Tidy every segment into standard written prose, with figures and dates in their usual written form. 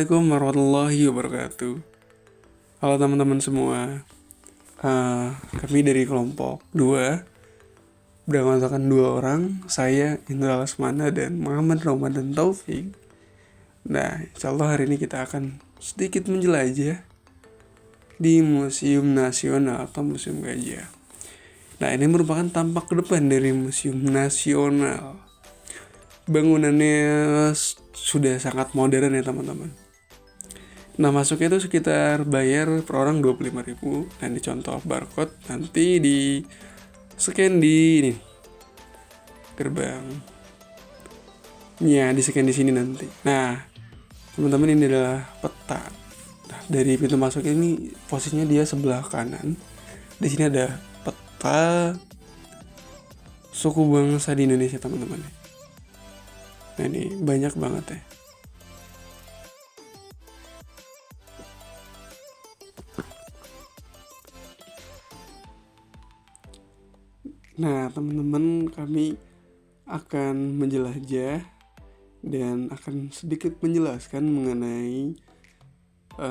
Assalamualaikum warahmatullahi wabarakatuh. Halo teman-teman semua. Kami dari kelompok 2 beranggotakan 2 orang, saya Indra Lesmana dan Muhammad Ramadan Taufik. Nah, insya Allah hari ini kita akan sedikit menjelajah di Museum Nasional atau Museum Gajah. Nah, ini merupakan tampak ke depan dari Museum Nasional. Bangunannya sudah sangat modern ya teman-teman. Nah, masuknya itu sekitar bayar per orang 25.000 dan dicontoh barcode, nanti di scan di ini gerbang. Ya, di scan di sini nanti. Nah, teman-teman, ini adalah peta. Nah, dari pintu masuk ini posisinya dia sebelah kanan. Di sini ada peta suku bangsa di Indonesia, teman-teman. Nah, ini banyak banget ya. Nah, teman-teman, kami akan menjelajah dan akan sedikit menjelaskan mengenai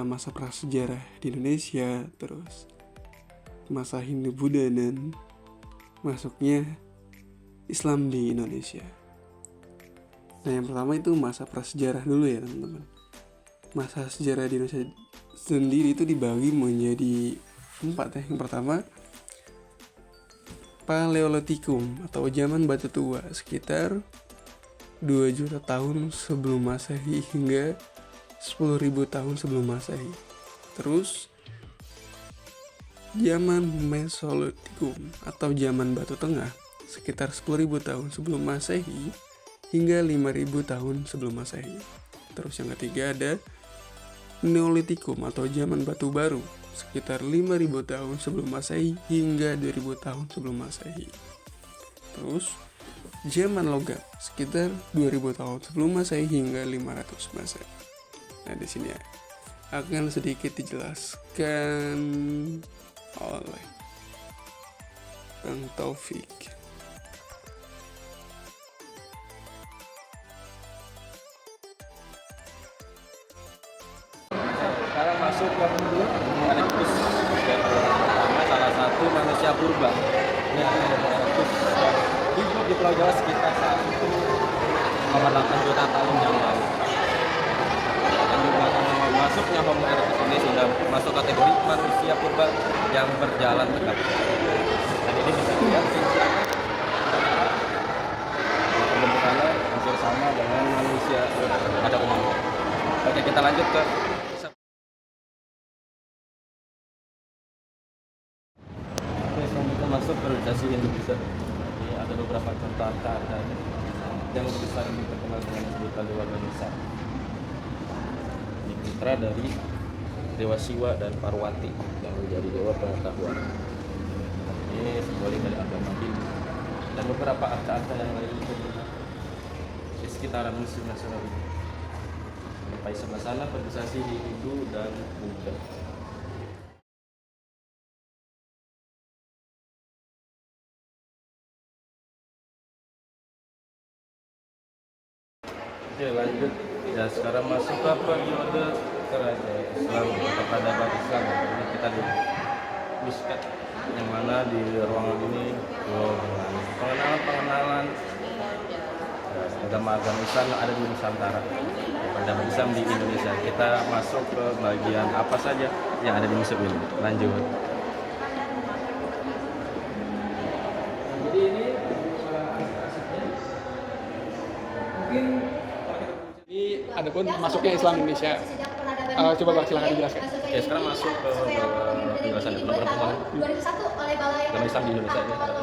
masa prasejarah di Indonesia, terus masa Hindu-Buddha dan masuknya Islam di Indonesia. Nah, yang pertama itu masa prasejarah dulu ya teman-teman. Masa sejarah di Indonesia sendiri itu dibagi menjadi 4 ya. Yang pertama, Paleolitikum atau zaman batu tua, sekitar 2 juta tahun sebelum Masehi hingga 10.000 tahun sebelum Masehi. Terus zaman Mesolitikum atau zaman batu tengah, sekitar 10.000 tahun sebelum Masehi hingga 5.000 tahun sebelum Masehi. Terus yang ketiga ada Neolitikum atau zaman batu baru, sekitar 5.000 tahun sebelum Masehi hingga 2.000 tahun sebelum Masehi. Terus zaman logam, sekitar 2.000 tahun sebelum Masehi hingga 500 Masehi. Nah, di sini ya akan sedikit dijelaskan oleh Bang Taufik. Sekarang masuk ke Erectus, pertama salah satu manusia purba. Ini Erectus hidup di Pulau Jawa sekitar 1,8 juta tahun yang lalu. Dan juga masuknya Homo erectus ini sudah masuk kategori manusia purba yang berjalan tegak. Dan ini bisa dilihat pembentukannya hampir sama dengan manusia pada umumnya. Oke, kita lanjut ke masuk periodisasi Hindu-Buddha. Ini ada beberapa contoh arca yang besar ini terkenal dengan sebutan Dewa Ganesha. Ini putra dari Dewa Siwa dan Parwati yang menjadi dewa pengetahuan. Ini simbolik dari agama Hindu dan beberapa arca-arca yang lain di sekitaran Museum Nasional ini. Sampai sebelah sana periodisasi Hindu dan Buddha. Oke, lanjut ya, sekarang masuk ke periode kerajaan Islam atau peradaban Islam. Ini kita di Miskat, yang mana di ruangan ini pengenalan agama-agama Islam yang ada di Nusantara, peradaban Islam di Indonesia. Kita masuk ke bagian apa saja yang ada di museum ini. Lanjut. Jadi ini mungkin adapun masuknya Islam Indonesia. Coba Bang, silakan dijelaskan. Ya, sekarang masuk ke penjelasan perempuan 2001 oleh Balai Islam di Indonesia ini ada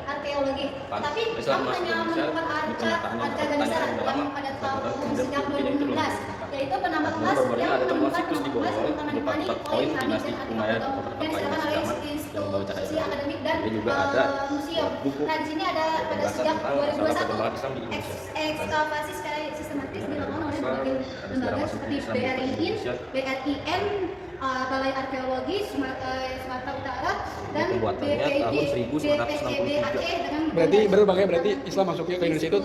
Arkeologi. Tapi Islam kamu masuk hanya Indonesia menemukan arca Ganesha yang pada tahun sejak 2016, yaitu penambah emas yang menemukan siklus di bawah berupa poin dinasti Umayyad atau yang disediakan oleh institusi akademik dan juga ada museum. buku Nah, di sini ada pada sejak perkembangan Islam di 2021 Indonesia. ekskavasi secara sistematis dilakukan oleh berbagai lembaga seperti BRIN, Balai Arkeologi Sumatera Utara dan Pembuatannya tahun 1963. Berarti Islam masuknya ke Indonesia itu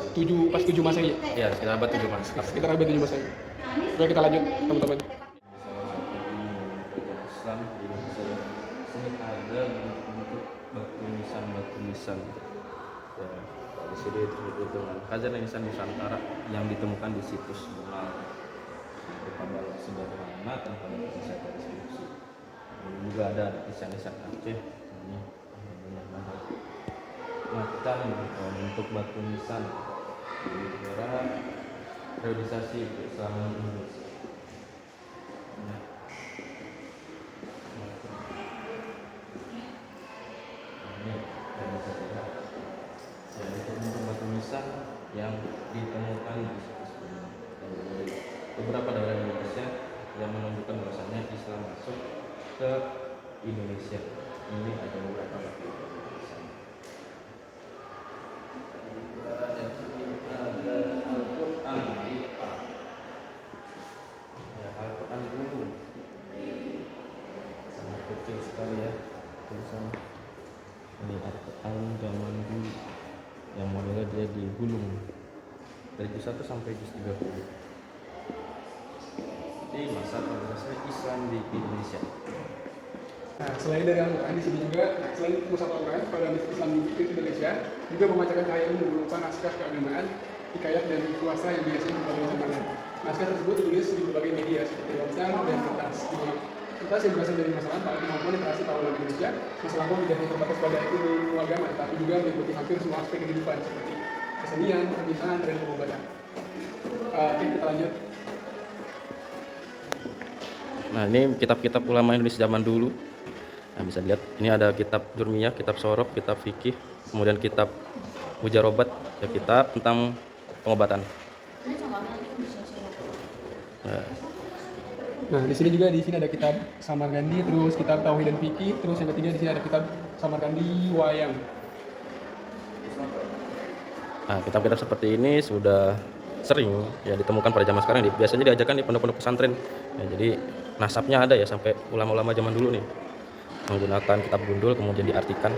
pas 7 Masehi. Ya, sekitar abad 7 Mas. Sekitar abad 7 Masehi. Oke, kita lanjut teman-teman. Islam di Indonesia. Sini ada bentuk batu nisan. Ya, di sini disebut dengan khazanah nisan Nusantara yang ditemukan di situs Bungal. Berupa balok sederhana tanpa bisa deskripsi. Juga ada nisan-nisan Aceh. Ini banyak banget. Macam bentuk batu nisan di negara periodisasi keislaman Indonesia. Yang ditemukan di beberapa daerah Indonesia yang menunjukkan bahwasanya Islam masuk ke Indonesia. Ini ada beberapa batu nisan. Ada Al-Quran ya, Al-Quran dulu sangat kecil sekali ya tulisan. Ini Al-Quran zaman dulu yang modelnya dia digulung dari juz 1 sampai juz 30. Ini masa periodisasi Islam di Indonesia. Nah, selain dari Al-Quran di sini juga, selain Mushaf Al-Quran pada Islam di Indonesia juga memancarkan cahaya ilmu berupa naskah keagamaan, hikayat dan kuasa yang biasanya berbagai macam. Naskah tersebut ditulis di berbagai media seperti website dan kertas. Kertas yang berasal dari masa lampau kemampuan literasi para ulama Indonesia. Masa lampau tidak hanya terbatas pada ilmu agama, tapi juga meliputi hampir semua aspek kehidupan seperti kesenian, permintaan, dan pengobatan. Oke, kita lanjut. Nah, ini kitab-kitab ulama Indonesia zaman dulu. Nah, bisa dilihat ini ada kitab Jurmiyah, kitab Sorok, kitab Fikih, kemudian kitab Mujarobat, ya, kitab tentang pengobatan. Nah, di sini ada kitab Samarkandi, terus kitab Tauhid dan Fikih, terus yang ketiga di sini ada kitab Samarkandi Wayang. Nah, kitab-kitab seperti ini sudah sering ya ditemukan pada zaman sekarang. Biasanya diajarkan di pondok-pondok pesantren. Ya, jadi nasabnya ada ya sampai ulama-ulama zaman dulu nih menggunakan kitab gundul kemudian diartikan.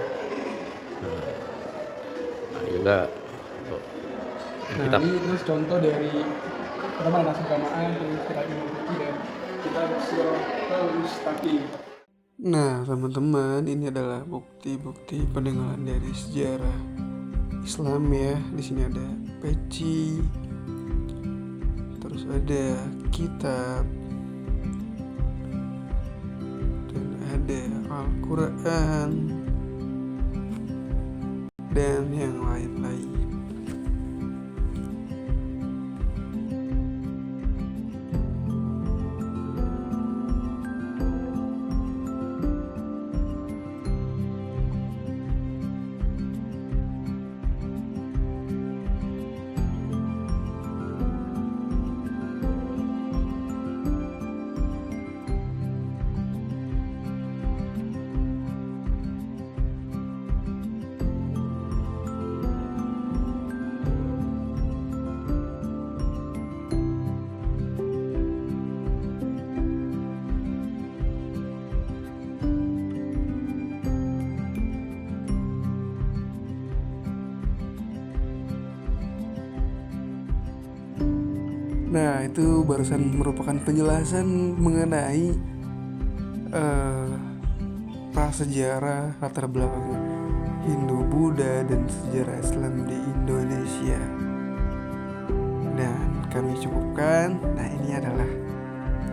Nah juga kitab. Ini terus contoh dari pertama naskah keagamaan, terus kitab ilmu fikih dan kitab Siratal Mustaqim. Nah, teman-teman, ini adalah bukti-bukti peninggalan dari sejarah Islam ya. Di sini ada peci, terus ada kitab, dan ada Al-Quran, dan yang lain-lain. Nah, itu barusan merupakan penjelasan mengenai prasejarah latar belakang Hindu, Buddha, dan sejarah Islam di Indonesia. Dan kami cukupkan. Nah, ini adalah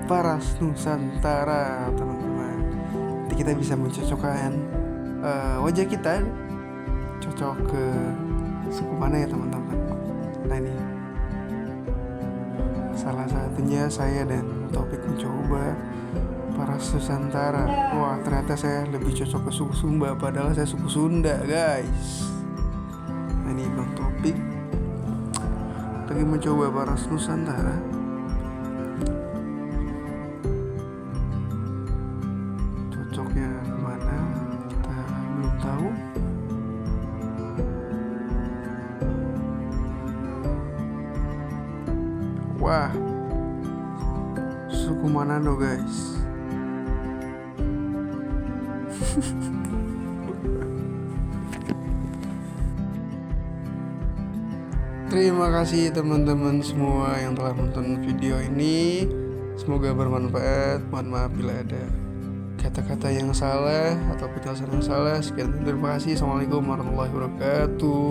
Paras Nusantara, teman-teman. Nanti kita bisa mencocokkan wajah kita cocok ke suku mana ya, teman-teman. Nah, ini salah satunya saya dan Taufik mencoba Paras Nusantara. Wah, ternyata saya lebih cocok ke suku Sumba, padahal saya suku Sunda, guys. Nah, ini Bang Taufik lagi mencoba Paras Nusantara. Cocoknya kemana kita belum tahu. Wah, suku Manado, guys. Terima kasih teman-teman semua yang telah menonton video ini. Semoga bermanfaat. Mohon maaf bila ada kata-kata yang salah atau penjelasan yang salah. Sekian, terima kasih. Assalamualaikum warahmatullahi wabarakatuh.